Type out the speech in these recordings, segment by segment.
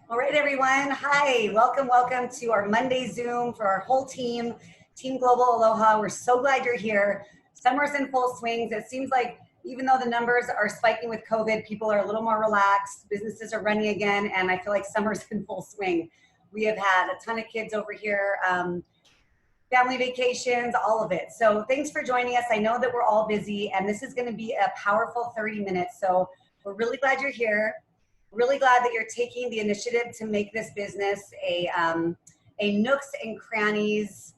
All right, everyone. Hi, welcome to our Monday Zoom for our whole team, Team Global Aloha. We're so glad you're here. Summer's in full swings. It seems like even though the numbers are spiking with COVID, people are a little more relaxed. Businesses are running again, and I feel like summer's in full swing. We have had a ton of kids over here, family vacations, all of it. So thanks for joining us. I know that we're all busy, and this is going to be a powerful 30 minutes. So we're really glad you're here. Really glad that you're taking the initiative to make this business a nooks and crannies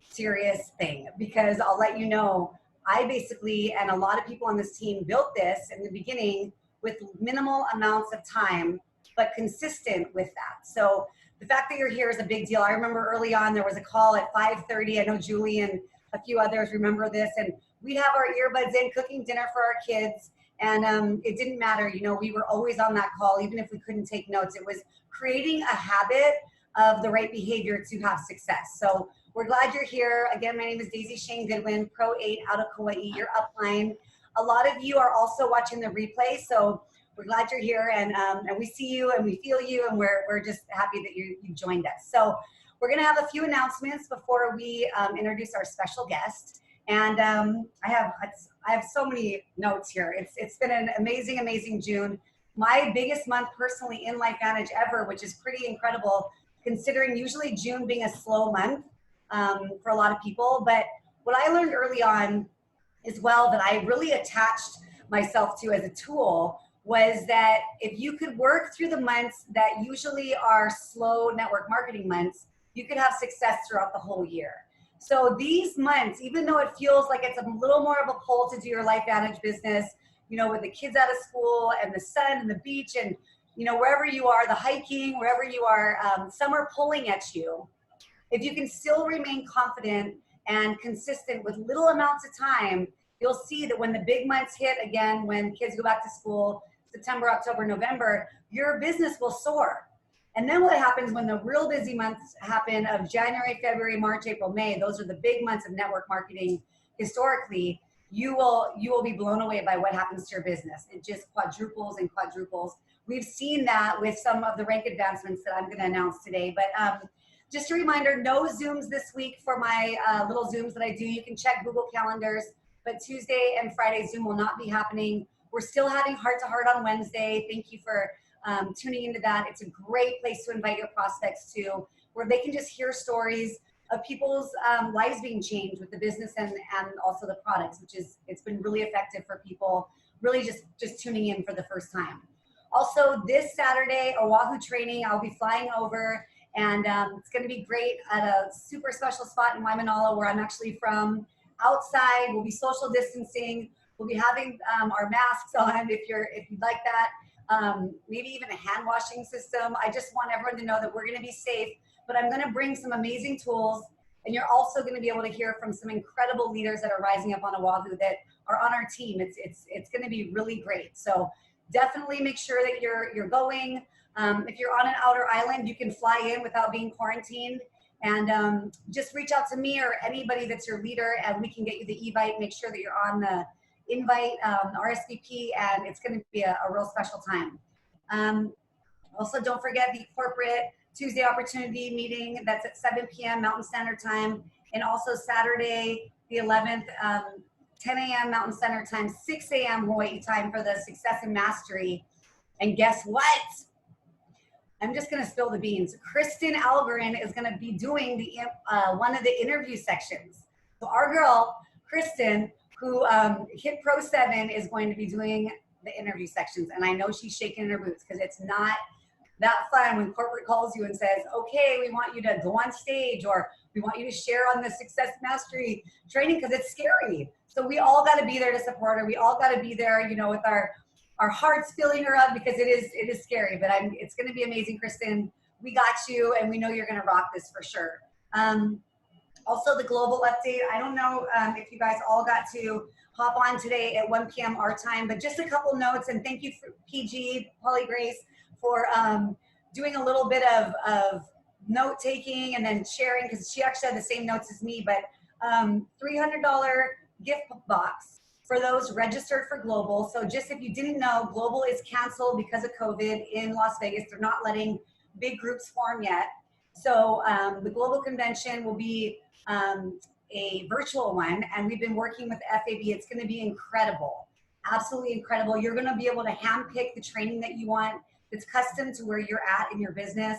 serious thing, because I'll let you know, I basically, and a lot of people on this team built this in the beginning with minimal amounts of time, but consistent with that. So the fact that you're here is a big deal. I remember early on, there was a call at 5:30. I know Julie and a few others remember this, and we'd have our earbuds in cooking dinner for our kids. And it didn't matter, you know, we were always on that call, even if we couldn't take notes. It was creating a habit of the right behavior to have success. So we're glad you're here. Again, my name is Daize Shane Goodwin, Pro 8 out of Kauai, your upline. A lot of you are also watching the replay, so we're glad you're here, and we see you and we feel you, and we're just happy that you joined us. So we're gonna have a few announcements before we introduce our special guest. And I have so many notes here. It's been an amazing June. My biggest month personally in LifeVantage ever, which is pretty incredible considering usually June being a slow month for a lot of people. But what I learned early on as well that I really attached myself to as a tool was that if you could work through the months that usually are slow network marketing months, you could have success throughout the whole year. So these months, even though it feels like it's a little more of a pull to do your LifeVantage business, you know, with the kids out of school and the sun and the beach and, you know, wherever you are, the hiking, wherever you are, some are pulling at you. If you can still remain confident and consistent with little amounts of time, you'll see that when the big months hit again, when kids go back to school, September, October, November, your business will soar. And then what happens when the real busy months happen of January, February, March, April, May, those are the big months of network marketing historically, you will be blown away by what happens to your business. It just quadruples and quadruples. We've seen that with some of the rank advancements that I'm going to announce today. But just a reminder, no Zooms this week for my little Zooms that I do. You can check Google Calendars, but Tuesday and Friday Zoom will not be happening. We're still having heart-to-heart on Wednesday. Thank you for tuning into that. It's a great place to invite your prospects to, where they can just hear stories of people's lives being changed with the business and also the products, which is, it's been really effective for people really just tuning in for the first time. Also this Saturday, Oahu training, I'll be flying over, and it's going to be great at a super special spot in Waimanalo where I'm actually from. Outside, we'll be social distancing. We'll be having our masks on if you'd like that. Maybe even a hand washing system. I just want everyone to know that we're going to be safe, but I'm going to bring some amazing tools, and you're also going to be able to hear from some incredible leaders that are rising up on Oahu that are on our team. It's going to be really great. So definitely make sure that you're going. If you're on an outer island, you can fly in without being quarantined, and just reach out to me or anybody that's your leader, and we can get you the e-bite. Make sure that you're on the invite, RSVP, and it's going to be a real special time. Also, don't forget the corporate Tuesday opportunity meeting. That's at 7 p.m. Mountain Standard Time, and also Saturday the 11th, 10 a.m. Mountain Standard Time, 6 a.m. Hawaii time for the Success and Mastery. And guess what? I'm just going to spill the beans. Kristen Algren is going to be doing the one of the interview sections. So our girl, Kristen, who hit Pro 7, is going to be doing the interview sections. And I know she's shaking in her boots because it's not that fun when corporate calls you and says, okay, we want you to go on stage, or we want you to share on the Success Mastery training, because it's scary. So we all got to be there to support her. We all got to be there, you know, with our hearts filling her up, because it is scary, but it's going to be amazing, Kristen. We got you, and we know you're going to rock this for sure. Also, the global update. I don't know if you guys all got to hop on today at 1 p.m. our time, but just a couple notes, and thank you for PG, Polly Grace, for doing a little bit of note taking and then sharing, because she actually had the same notes as me. But $300 gift box for those registered for Global. So just if you didn't know, Global is canceled because of COVID in Las Vegas. They're not letting big groups form yet. So the global convention will be a virtual one, and we've been working with FAB. It's going to be incredible, absolutely incredible. You're going to be able to handpick the training that you want that's custom to where you're at in your business.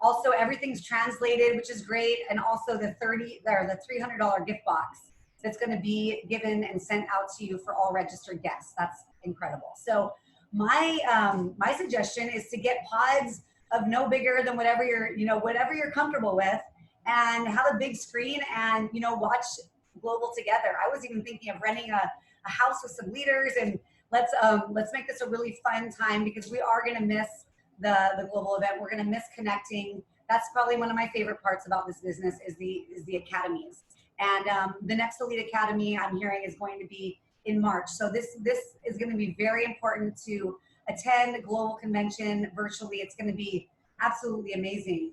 Also, everything's translated, which is great, and also the $300 gift box that's going to be given and sent out to you for all registered guests. That's incredible. So my my suggestion is to get pods of no bigger than whatever you're comfortable with, and have a big screen and watch global together. I was even thinking of renting a house with some leaders, and let's make this a really fun time, because we are going to miss the global event. We're going to miss connecting. That's probably one of my favorite parts about this business is the academies. And the next Elite Academy I'm hearing is going to be in March. So this is going to be very important to attend the global convention virtually. It's going to be absolutely amazing.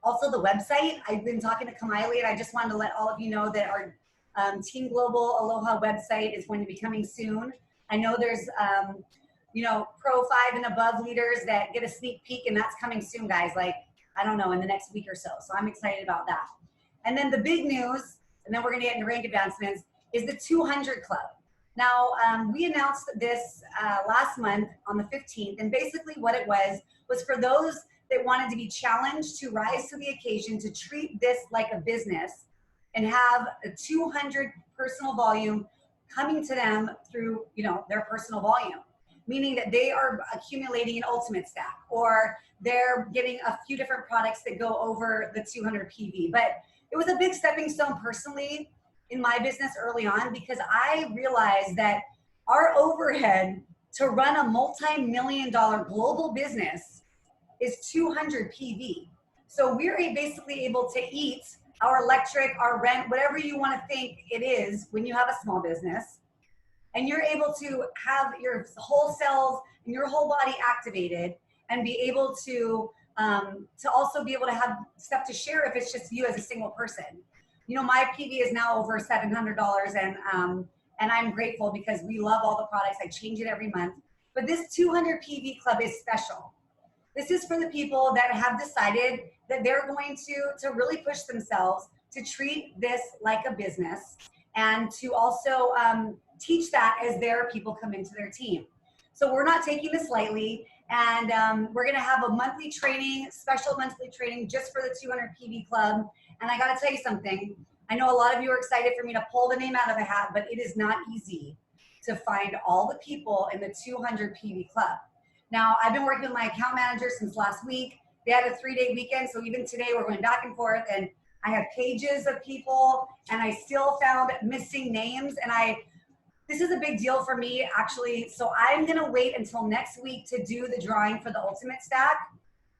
Also the website, I've been talking to Kamaili, and I just wanted to let all of you know that our Team Global Aloha website is going to be coming soon. I know there's Pro 5 and above leaders that get a sneak peek, and that's coming soon, guys. Like, I don't know, in the next week or so. So I'm excited about that. And then the big news, and then we're gonna get into rank advancements, is the 200 Club. Now, we announced this last month on the 15th, and basically what it was for those that wanted to be challenged to rise to the occasion, to treat this like a business and have a 200 personal volume coming to them through their personal volume, meaning that they are accumulating an ultimate stack, or they're getting a few different products that go over the 200 PV. But it was a big stepping stone personally in my business early on, because I realized that our overhead to run a multi-million-dollar global business is 200 PV. So we're basically able to eat our electric, our rent, whatever you want to think it is when you have a small business, and you're able to have your whole cells and your whole body activated, and be able to also be able to have stuff to share if it's just you as a single person. My PV is now over $700, and I'm grateful because we love all the products. I change it every month. But this 200 PV Club is special. This is for the people that have decided that they're going to really push themselves to treat this like a business, and to also teach that as their people come into their team. So we're not taking this lightly, and we're gonna have a monthly training, special monthly training just for the 200 PV Club. And I gotta tell you something, I know a lot of you are excited for me to pull the name out of a hat, but it is not easy to find all the people in the 200 PV Club. Now, I've been working with my account manager since last week. They had a 3-day weekend, so even today we're going back and forth, and I have pages of people, and I still found missing names, and this is a big deal for me, actually. So I'm gonna wait until next week to do the drawing for the ultimate stack,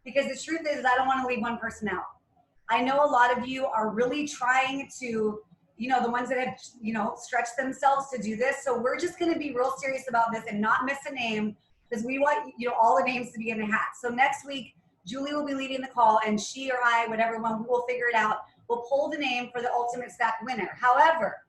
because the truth is I don't wanna leave one person out. I know a lot of you are really trying to, the ones that have, stretched themselves to do this. So we're just gonna be real serious about this and not miss a name, because we want, all the names to be in the hat. So next week, Julie will be leading the call, and she or I, whatever one, we will figure it out. We'll pull the name for the ultimate stack winner. However,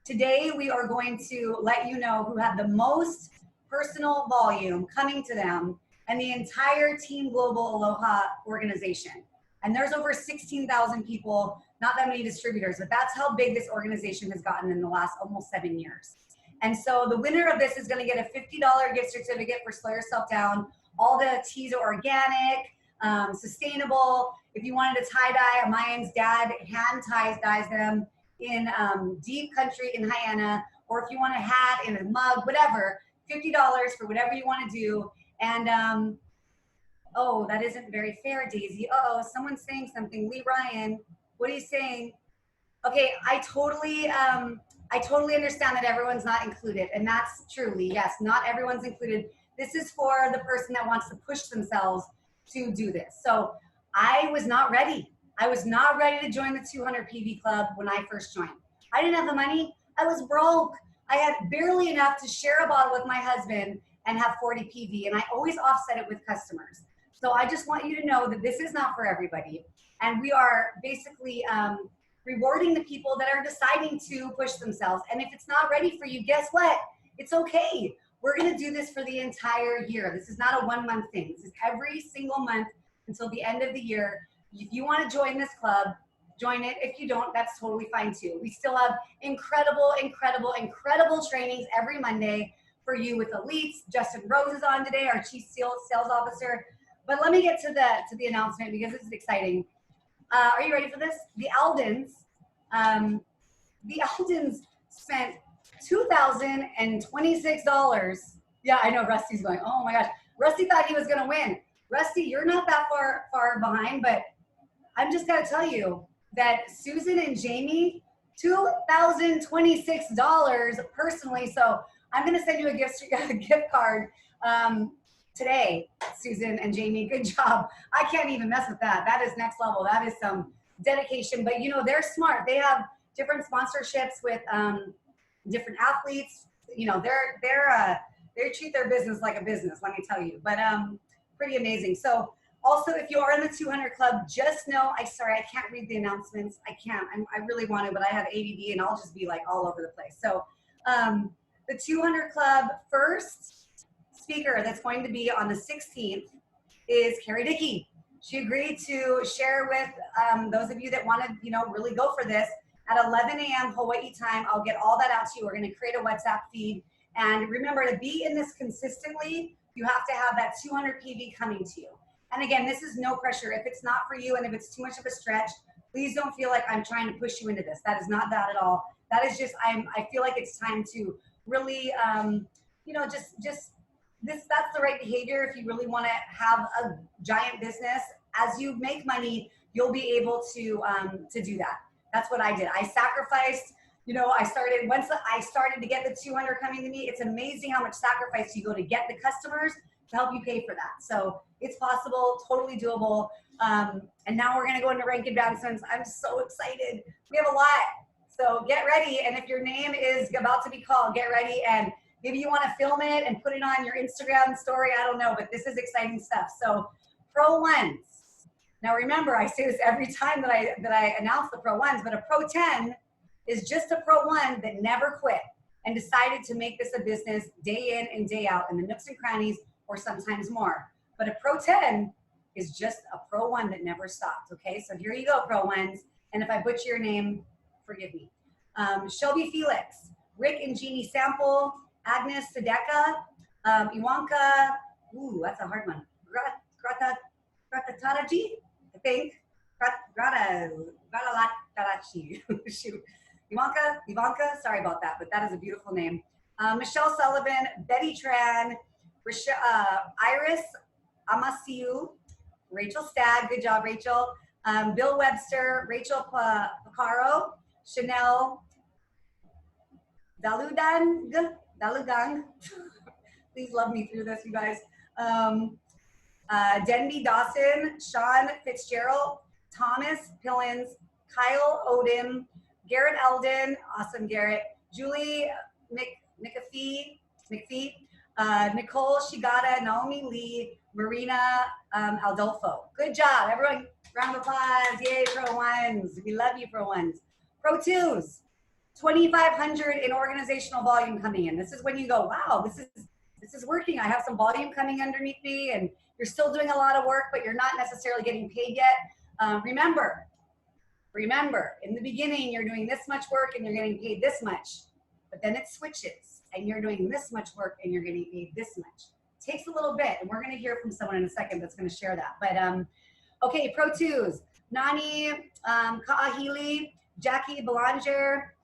today we are going to let you know who had the most personal volume coming to them and the entire Team Global Aloha organization. And there's over 16,000 people, not that many distributors, but that's how big this organization has gotten in the last almost 7 years. And so the winner of this is gonna get a $50 gift certificate for Slow Yourself Down. All the teas are organic, sustainable. If you wanted a tie-dye, Mayan's dad hand dyes them in deep country in Hyanna, or if you want a hat in a mug, whatever, $50 for whatever you want to do. And oh, that isn't very fair, Daisy. Uh-oh, someone's saying something. Lee Ryan, what are you saying? Okay, I totally understand that everyone's not included, and that's truly, yes, not everyone's included. This is for the person that wants to push themselves to do this. So I was not ready. I was not ready to join the 200 PV Club when I first joined. I didn't have the money. I was broke. I had barely enough to share a bottle with my husband and have 40 PV, and I always offset it with customers. So I just want you to know that this is not for everybody, and we are basically rewarding the people that are deciding to push themselves. And if it's not ready for you, guess what? It's okay. We're going to do this for the entire year. This is not a 1 month thing. This is every single month until the end of the year. If you want to join this club, join it. If you don't, that's totally fine too. We still have incredible, incredible, incredible trainings every Monday for you with elites. Justin Rose is on today, our Chief Sales Officer. But let me get to the announcement because this is exciting. Are you ready for this? The Aldens spent $2,026. Yeah, I know Rusty's going, oh my gosh. Rusty thought he was gonna win. Rusty, you're not that far behind, but I'm just gonna tell you that Susan and Jamie, $2,026 personally. So I'm gonna send you a gift card today, Susan and Jamie. Good job. I can't even mess with that. That is next level. That is some dedication. But you know, they're smart. They have different sponsorships with different athletes. You know, they treat their business like a business, let me tell you. But pretty amazing. So also, if you are in the 200 club, just know, I can't read the announcements. I can't. I really want to, but I have ADD and I'll just be like all over the place. So the 200 club first speaker that's going to be on the 16th is Carrie Dickey. She agreed to share with those of you that want to, you know, really go for this at 11 a.m. Hawaii time. I'll get all that out to you. We're going to create a WhatsApp feed. And remember, to be in this consistently, you have to have that 200 PV coming to you. And again, this is no pressure. If it's not for you and if it's too much of a stretch, please don't feel like I'm trying to push you into this. That is not that at all. That is just, I feel like it's time to really, you know, that's the right behavior. If you really want to have a giant business, as you make money, you'll be able to do that. That's what I did. I sacrificed, you know, once I started to get the 200 coming to me, it's amazing how much sacrifice you go to get the customers to help you pay for that. So it's possible, totally doable. And now we're going to go into rank advancements. I'm so excited. We have a lot. So get ready. And if your name is about to be called, get ready. And maybe you want to film it and put it on your Instagram story. I don't know, but this is exciting stuff. So Pro Ones. Now remember, I say this every time that I announce the Pro Ones, but a Pro 10 is just a Pro 1 that never quit and decided to make this a business day in and day out in the nooks and crannies or sometimes more. But a Pro 10 is just a Pro 1 that never stopped, okay? So here you go, Pro Ones. And if I butcher your name, forgive me. Shelby Felix, Rick and Jeannie Sample, Agnes Sedeka, Iwanka, ooh, that's a hard one. Gratataji, I think. Gratalachi. Shoot. Ivanka, sorry about that, but that is a beautiful name. Michelle Sullivan, Betty Tran, Iris Amasiu, Rachel Stagg, good job, Rachel. Bill Webster, Rachel Picaro, Chanel Dalugang. Please love me through this, you guys. Denby Dawson, Sean Fitzgerald, Thomas Pillins, Kyle Odin, Garrett Eldon, awesome Garrett, Julie McAfee, Nicole Shigata, Naomi Lee, Marina Aldolfo. Good job, everyone. Round of applause. Yay, Pro Ones. We love you, Pro Ones. Pro Twos, 2,500 in organizational volume coming in. This is when you go, wow, this is working. I have some volume coming underneath me, and you're still doing a lot of work, but you're not necessarily getting paid yet. Remember, in the beginning, you're doing this much work and you're getting paid this much, but then it switches and you're doing this much work and you're getting paid this much. It takes a little bit, and we're going to hear from someone in a second that's going to share that. But okay, Pro Twos, Nani Kaahili, Jackie Bellinger,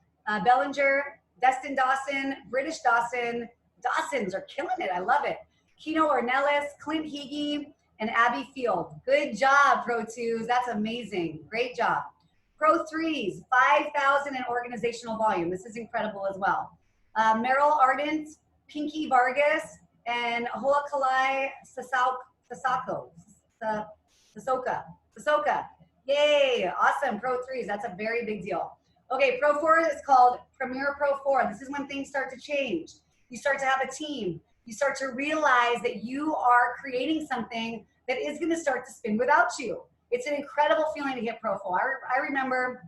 Destin Dawson, British Dawson. Dawsons are killing it. I love it. Kino Ornelas, Clint Heege, and Abby Field. Good job, Pro Twos. That's amazing. Great job. Pro Threes, 5,000 in organizational volume. This is incredible as well. Meryl Ardent, Pinky Vargas, and Hoakalai Sasoka. Yay, awesome, Pro Threes. That's a very big deal. Okay, Pro 4 is called Premier Pro 4. This is when things start to change. You start to have a team. You start to realize that you are creating something that is going to start to spin without you. It's an incredible feeling to get Pro 4. I remember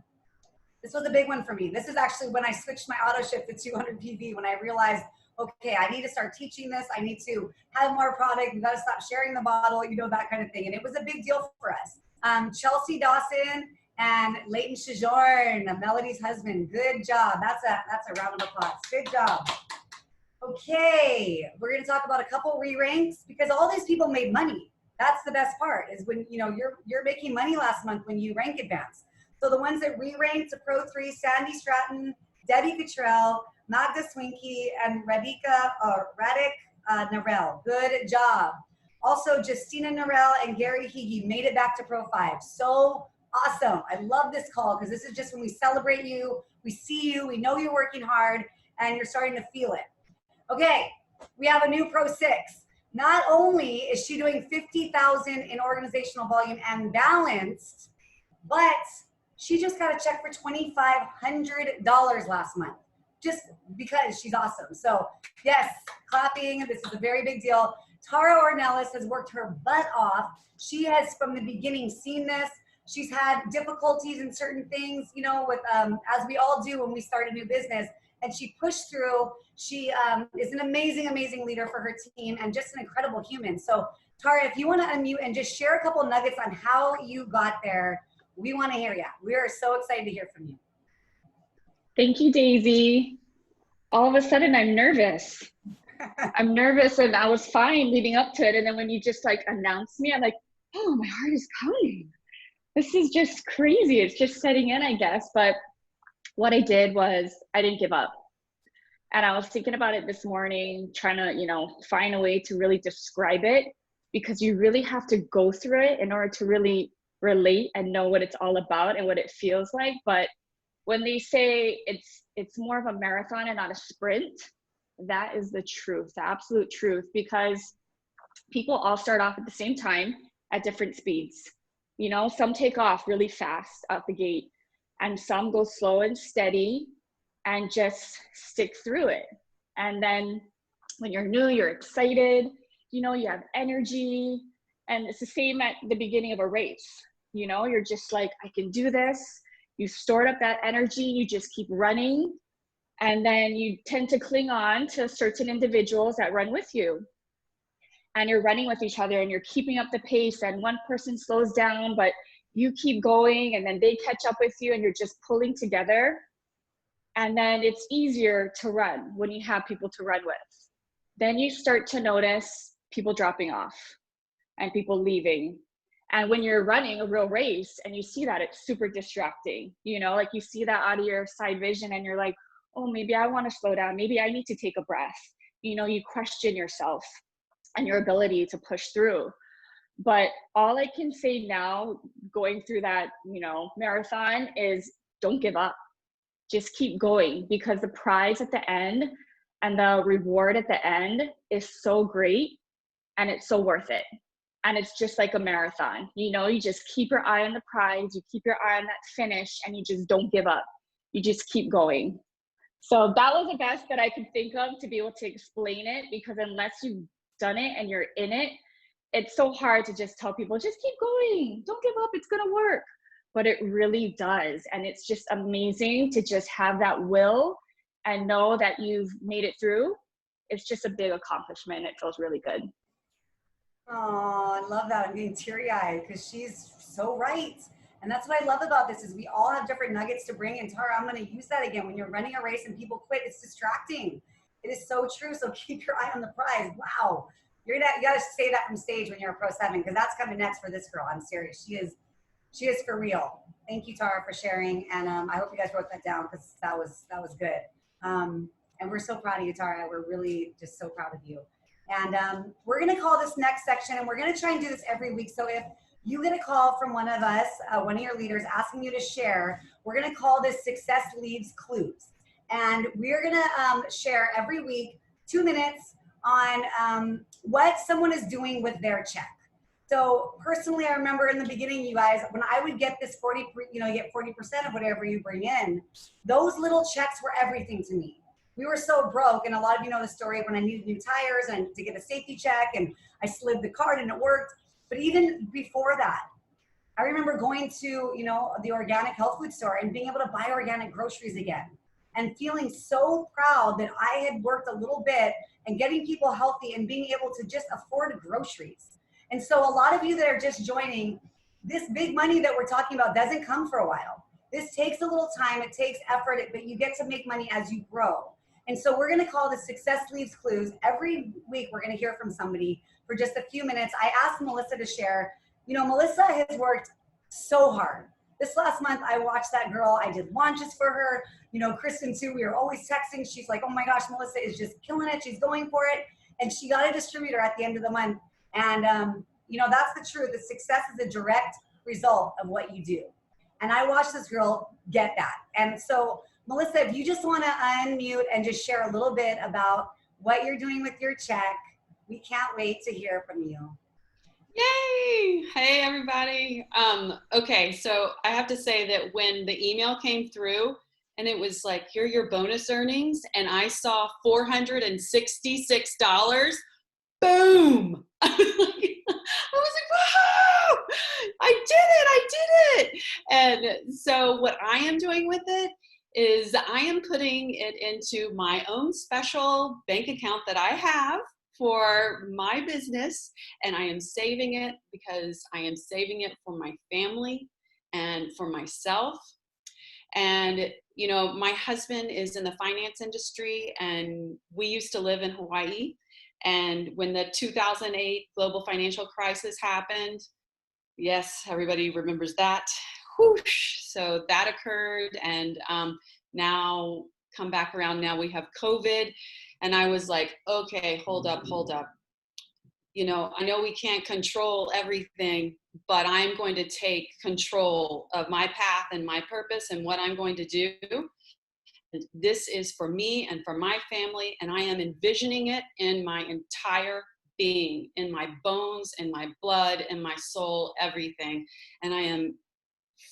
this was a big one for me. This is actually when I switched my auto ship to 200 PV, when I realized okay, I need to start teaching this. I need to have more product. You got to stop sharing the bottle, you know, that kind of thing. And it was a big deal for us. Chelsea Dawson and Leighton Shajorn, Melody's husband. Good job. That's a round of applause. Good job. Okay, we're going to talk about a couple re-ranks because all these people made money. That's the best part is when, you know, you're making money last month when you rank advance. So the ones that re-ranked to Pro 3, Sandy Stratton, Debbie Cottrell, Magda Swinky, and Radic Narell. Good job. Also, Justina Narell and Gary Hege made it back to Pro 5. So awesome. I love this call because this is just when we celebrate you, we see you, we know you're working hard, and you're starting to feel it. Okay, we have a new Pro 6. Not only is she doing 50,000 in organizational volume and balanced, but she just got a check for $2,500 last month, just because she's awesome. So yes, clapping, this is a very big deal. Tara Ornelas has worked her butt off. She has, from the beginning, seen this. She's had difficulties in certain things, you know, with as we all do when we start a new business, and she pushed through. She is an amazing, amazing leader for her team and just an incredible human. So Tara, if you want to unmute and just share a couple nuggets on how you got there, we want to hear you. We are so excited to hear from you. Thank you, Daisy. All of a sudden, I'm nervous. I'm nervous, and I was fine leading up to it. And then when you just like announced me, I'm like, oh, my heart is pounding. This is just crazy. It's just setting in, I guess. But what I did was I didn't give up. And I was thinking about it this morning, trying to, you know, find a way to really describe it, because you really have to go through it in order to really relate and know what it's all about and what it feels like. But when they say it's more of a marathon and not a sprint, that is the truth, the absolute truth, because people all start off at the same time at different speeds. You know, some take off really fast out the gate, and some go slow and steady and just stick through it. And then when you're new, you're excited, you know, you have energy, and it's the same at the beginning of a race. You know, you're just like, I can do this. You stored up that energy, you just keep running, and then you tend to cling on to certain individuals that run with you. And you're running with each other and you're keeping up the pace, and one person slows down, but you keep going, and then they catch up with you, and you're just pulling together. And then it's easier to run when you have people to run with. Then you start to notice people dropping off and people leaving. And when you're running a real race and you see that, it's super distracting. You know, like you see that out of your side vision and you're like, oh, maybe I want to slow down. Maybe I need to take a breath. You know, you question yourself and your ability to push through. But all I can say now, going through that, you know, marathon, is don't give up. Just keep going, because the prize at the end and the reward at the end is so great, and it's so worth it. And it's just like a marathon, you know, you just keep your eye on the prize, you keep your eye on that finish, and you just don't give up. You just keep going. So that was the best that I could think of to be able to explain it, because unless you've done it and you're in it, it's so hard to just tell people, just keep going, don't give up, it's gonna work. But it really does. And it's just amazing to just have that will and know that you've made it through. It's just a big accomplishment. It feels really good. Oh, I love that. I'm getting teary-eyed because she's so right. And that's what I love about this is we all have different nuggets to bring. And Tara, I'm going to use that again. When you're running a race and people quit, it's distracting. It is so true. So keep your eye on the prize. Wow. You got to say that from stage when you're a Pro 7, because that's coming next for this girl. I'm serious. She is for real. Thank you, Tara, for sharing. And I hope you guys wrote that down, because that was good. And we're so proud of you, Tara. We're really just so proud of you. And we're going to call this next section, and we're going to try and do this every week. So if you get a call from one of us, one of your leaders, asking you to share, we're going to call this Success Leaves Clues. And we're going to share every week 2 minutes on what someone is doing with their check. So personally, I remember in the beginning, you guys, when I would get this 40, you get 40% of whatever you bring in, those little checks were everything to me. We were so broke, and a lot of you know the story when I needed new tires and to get a safety check, and I slid the card and it worked. But even before that, I remember going to, the organic health food store and being able to buy organic groceries again. and feeling so proud that I had worked a little bit and getting people healthy and being able to just afford groceries. And so a lot of you that are just joining, this big money that we're talking about doesn't come for a while. This takes a little time, it takes effort, but you get to make money as you grow. And so we're gonna call this Success Leaves Clues. Every week we're gonna hear from somebody for just a few minutes. I asked Melissa to share. You know, Melissa has worked so hard. This last month, I watched that girl. I did launches for her. You know, Kristen too, we were always texting. She's like, oh my gosh, Melissa is just killing it. She's going for it. And she got a distributor at the end of the month. And, you know, that's the truth. The success is a direct result of what you do. And I watched this girl get that. And so, Melissa, if you just want to unmute and just share a little bit about what you're doing with your check, we can't wait to hear from you. Yay! Hey, everybody. Okay, so I have to say that when the email came through and it was like, here are your bonus earnings, and I saw $466, boom! I was like, wow! I did it! And so what I am doing with it is I am putting it into my own special bank account that I have for my business, and I am saving it because I am saving it for my family and for myself. And you know, my husband is in the finance industry, and we used to live in Hawaii. And when the 2008 global financial crisis happened, yes, everybody remembers that. Whoosh! So that occurred, and now come back around. Now we have COVID. And I was like, okay, hold up. You know, I know we can't control everything, but I'm going to take control of my path and my purpose and what I'm going to do. This is for me and for my family, and I am envisioning it in my entire being, in my bones, in my blood, in my soul, everything. And I am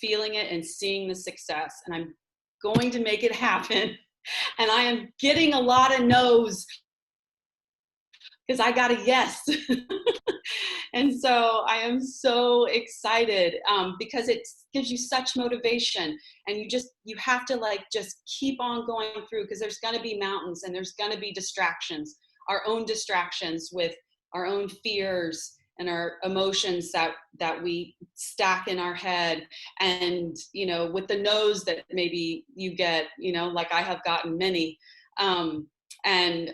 feeling it and seeing the success, and I'm going to make it happen. And I am getting a lot of no's because I got a yes. And so I am so excited because it gives you such motivation, and you have to like just keep on going through, because there's going to be mountains and there's going to be distractions, our own distractions with our own fears and our emotions that we stack in our head, and you know, with the no's that maybe you get, you know, like I have gotten many, and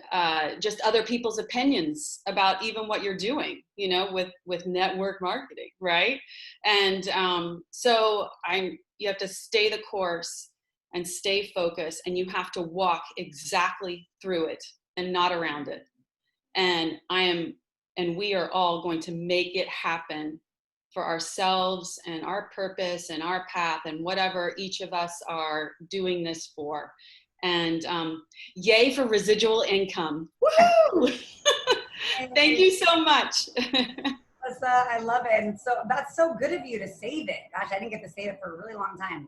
just other people's opinions about even what you're doing, you know, with network marketing, right? And so you have to stay the course and stay focused, and you have to walk exactly through it and not around it. And we are all going to make it happen for ourselves and our purpose and our path and whatever each of us are doing this for. And yay for residual income. Woohoo! Thank you so much. I love it. And so that's so good of you to save it. Gosh, I didn't get to save it for a really long time.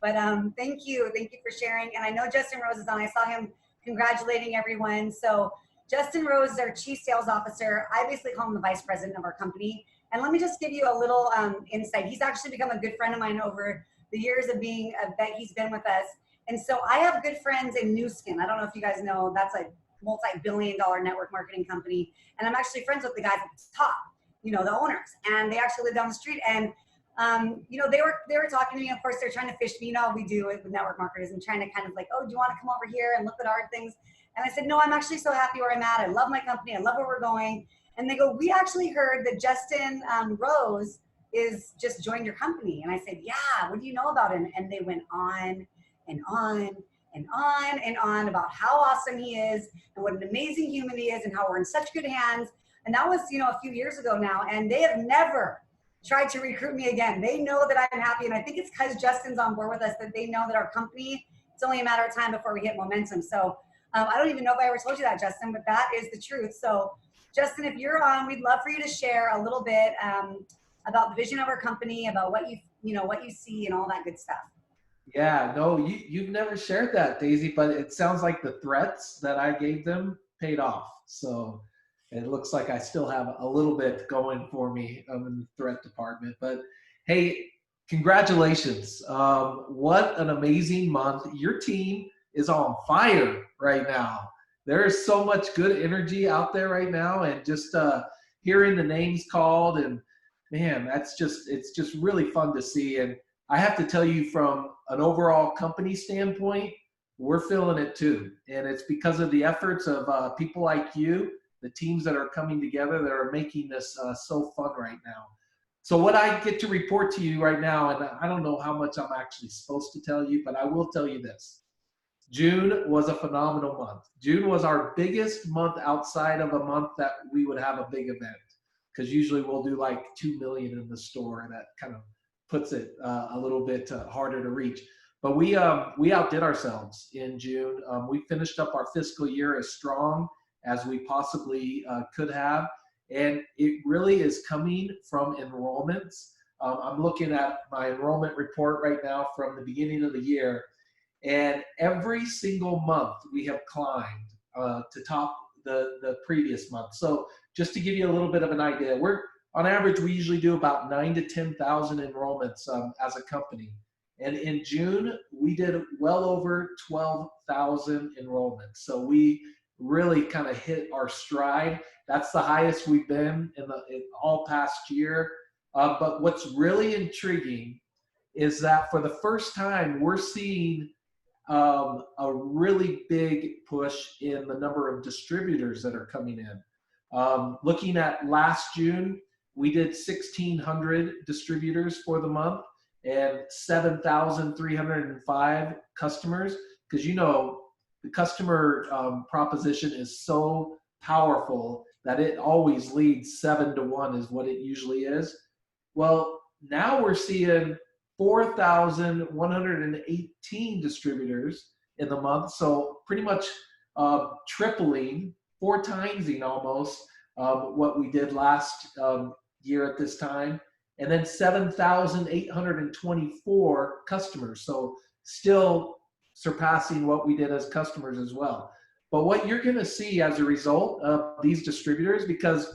But thank you for sharing. And I know Justin Rose is on. I saw him congratulating everyone. So Justin Rose is our Chief Sales Officer. I basically call him the Vice President of our company. And let me just give you a little insight. He's actually become a good friend of mine over the years of being that he's been with us. And so I have good friends in New Skin. I don't know if you guys know, that's a multi-billion-dollar network marketing company. And I'm actually friends with the guys at the top, you know, the owners. And they actually live down the street. And you know, they were talking to me. Of course, they're trying to fish me. You know how we do it with network marketers, and trying to kind of like, oh, do you want to come over here and look at our things? And I said, no, I'm actually so happy where I'm at. I love my company. I love where we're going. And they go, we actually heard that Justin Rose is just joined your company. And I said, yeah, what do you know about him? And they went on and on and on and on about how awesome he is and what an amazing human he is and how we're in such good hands. And that was, you know, a few years ago now. And they have never tried to recruit me again. They know that I'm happy. And I think it's because Justin's on board with us that they know that our company, it's only a matter of time before we hit momentum. So I don't even know if I ever told you that, Justin, but that is the truth. So Justin, if you're on, we'd love for you to share a little bit about the vision of our company, about what what you see and all that good stuff. Yeah, no, you've never shared that, Daisy, but it sounds like the threats that I gave them paid off. So it looks like I still have a little bit going for me in the threat department. But hey, congratulations. What an amazing month. Your team is on fire right now. There is so much good energy out there right now, and just hearing the names called, and man, it's just really fun to see. And I have to tell you, from an overall company standpoint, we're feeling it too. And it's because of the efforts of people like you, the teams that are coming together that are making this so fun right now. So what I get to report to you right now, and I don't know how much I'm actually supposed to tell you, but I will tell you this. June was a phenomenal month. June was our biggest month outside of a month that we would have a big event, because usually we'll do like 2 million in the store, and that kind of puts it a little bit harder to reach. But we outdid ourselves in June. We finished up our fiscal year as strong as we possibly could have, and it really is coming from enrollments. I'm looking at my enrollment report right now from the beginning of the year, and every single month we have climbed to top the previous month. So just to give you a little bit of an idea, we're on average, we usually do about 9,000 to 10,000 enrollments as a company. And in June, we did well over 12,000 enrollments. So we really kind of hit our stride. That's the highest we've been in all past year. But what's really intriguing is that for the first time, we're seeing a really big push in the number of distributors that are coming in. Looking at last June, we did 1,600 distributors for the month and 7,305 customers, because the customer proposition is so powerful that it always leads 7-1 is what it usually is. Well, now we're seeing 4,118 distributors in the month, so pretty much tripling, 4 timesing almost what we did last year at this time, and then 7,824 customers, so still surpassing what we did as customers as well. But what you're going to see as a result of these distributors, because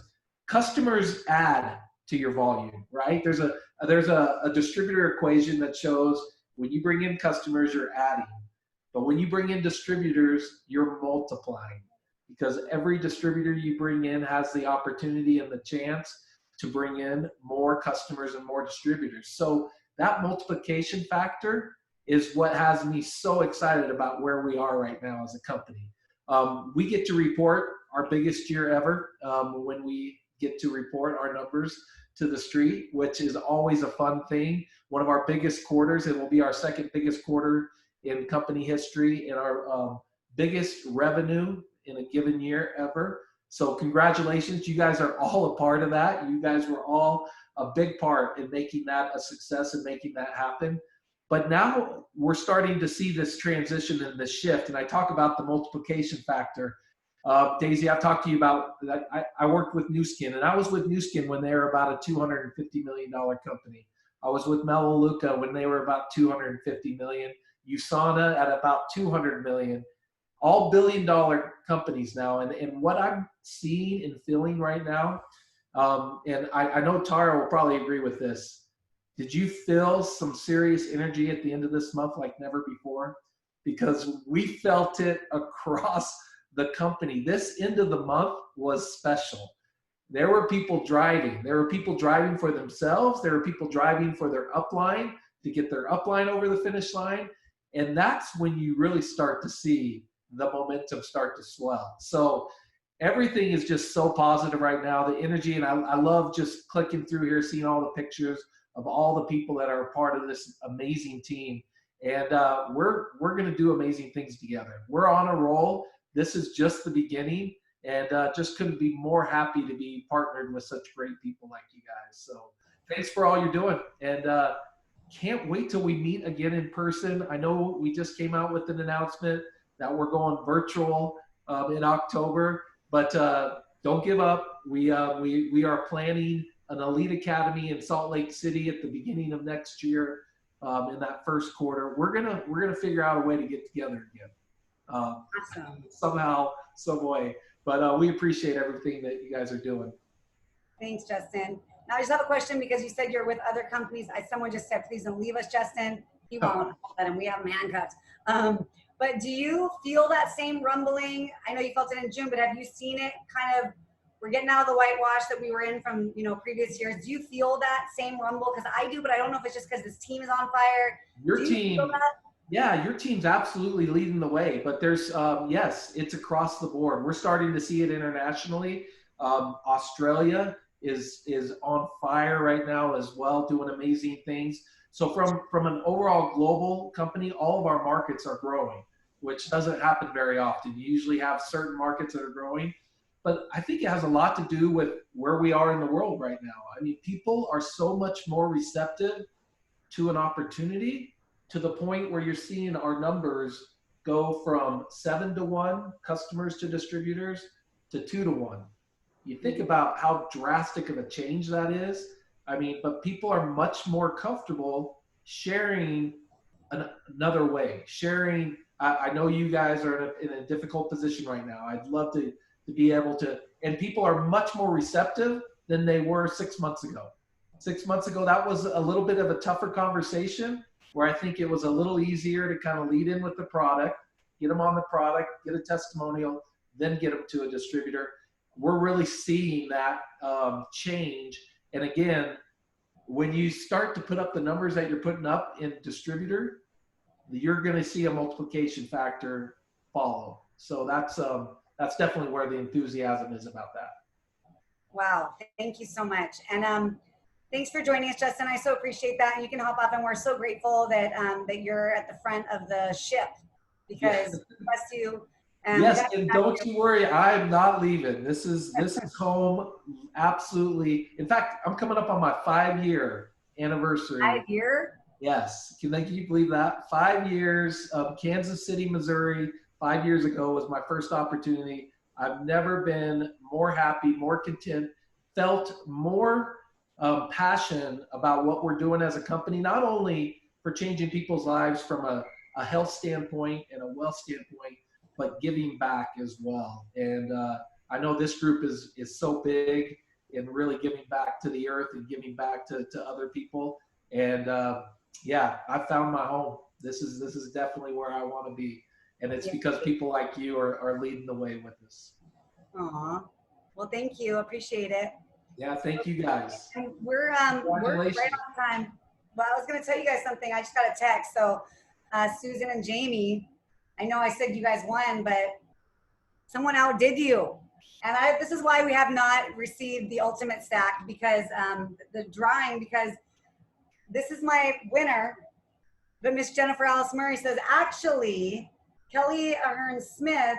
customers add to your volume, right? There's a distributor equation that shows when you bring in customers, you're adding. But when you bring in distributors, you're multiplying, because every distributor you bring in has the opportunity and the chance to bring in more customers and more distributors. So that multiplication factor is what has me so excited about where we are right now as a company. We get to report our biggest year ever when we get to report our numbers to the street, which is always a fun thing. One of our biggest quarters, it will be our second biggest quarter in company history, and our biggest revenue in a given year ever. So congratulations, you guys are all a part of that. You guys were all a big part in making that a success and making that happen. But now we're starting to see this transition and this shift, and I talk about the multiplication factor. Daize, I've talked to you about that. I worked with Nu Skin, and I was with Nu Skin when they were about a $250 million company. I was with Melaleuca when they were about $250 million. USANA at about $200 million. All billion-dollar companies now. And what I'm seeing and feeling right now, and I know Tara will probably agree with this. Did you feel some serious energy at the end of this month like never before? Because we felt it across the company. This end of the month was special. There were people driving. There were people driving for themselves. There were people driving for their upline to get their upline over the finish line. And that's when you really start to see the momentum start to swell. So everything is just so positive right now, the energy, and I love just clicking through here, seeing all the pictures of all the people that are a part of this amazing team. And we're going to do amazing things together. We're on a roll. This is just the beginning, and just couldn't be more happy to be partnered with such great people like you guys. So thanks for all you're doing, and can't wait till we meet again in person. I know we just came out with an announcement that we're going virtual in October, but don't give up. We are planning an Elite Academy in Salt Lake City at the beginning of next year. In that first quarter, we're gonna figure out a way to get together again. Awesome. Somehow, some way. But we appreciate everything that you guys are doing. Thanks, Justin. Now I just have a question, because you said you're with other companies. Someone just said, please don't leave us, Justin. He won't. Let him. We have him handcuffed. But do you feel that same rumbling? I know you felt it in June, but have you seen it kind of, we're getting out of the whitewash that we were in from, previous years. Do you feel that same rumble? Because I do, but I don't know if it's just because this team is on fire. Your Do you team, feel that? yeah, your team's absolutely leading the way, but there's, yes, it's across the board. We're starting to see it internationally. Australia is on fire right now as well, doing amazing things. So from an overall global company, all of our markets are growing, which doesn't happen very often. You usually have certain markets that are growing, but I think it has a lot to do with where we are in the world right now. I mean, people are so much more receptive to an opportunity, to the point where you're seeing our numbers go from 7-to-1 customers to distributors to 2-to-1. You think about how drastic of a change that is. I mean, but people are much more comfortable sharing another way. Sharing, I know you guys are in a difficult position right now. I'd love to be able to, and people are much more receptive than they were 6 months ago. 6 months ago, that was a little bit of a tougher conversation, where I think it was a little easier to kind of lead in with the product, get them on the product, get a testimonial, then get them to a distributor. We're really seeing that change. And again, when you start to put up the numbers that you're putting up in distributor, you're going to see a multiplication factor follow. So that's definitely where the enthusiasm is about that. Wow, thank you so much. And thanks for joining us, Justin. I so appreciate that. And you can hop off, and we're so grateful that that you're at the front of the ship, because we trust you. Yes, and don't you worry, I'm not leaving. This is home, absolutely. In fact, I'm coming up on my 5-year anniversary. 5-year? Yes. Can you believe that? 5 years of Kansas City, Missouri, 5 years ago was my first opportunity. I've never been more happy, more content, felt more passion about what we're doing as a company, not only for changing people's lives from a health standpoint and a wealth standpoint, but giving back as well. And I know this group is so big in really giving back to the earth and giving back to other people. And yeah, I found my home. This is definitely where I want to be. And it's because people like you are leading the way with us. Aw. Well, thank you. Appreciate it. Yeah, thank you guys. And we're right on time. Well, I was going to tell you guys something. I just got a text. So Susan and Jamie, I know I said you guys won, but someone outdid you. And this is why we have not received the ultimate stack, because the drawing, because this is my winner. But Miss Jennifer Alice Murray says, actually, Kelly Ahern Smith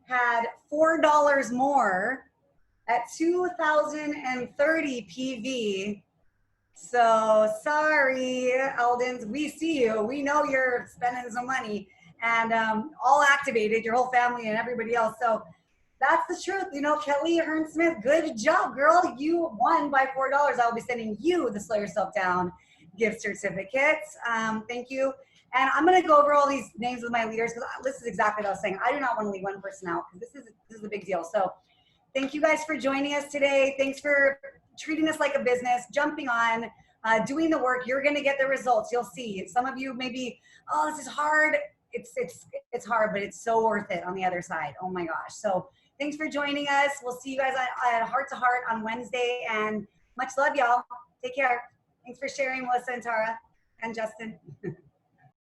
had $4 more at 2,030 PV. So sorry, Eldens, we see you. We know you're spending some money, and all activated, your whole family and everybody else. So that's the truth. Kelly Ahern Smith, good job, girl. You won by $4. I'll be sending you the Slow Yourself Down gift certificates. Thank you. And I'm going to go over all these names with my leaders, because this is exactly what I was saying. I do not want to leave one person out, because this is a big deal. So thank you guys for joining us today. Thanks for treating us like a business, jumping on, doing the work. You're going to get the results. You'll see. Some of you maybe, oh, this is hard. It's hard, but it's so worth it on the other side. Oh my gosh. So thanks for joining us. We'll see you guys at Heart to Heart on Wednesday, and much love, y'all. Take care. Thanks for sharing, Melissa and Tara and Justin.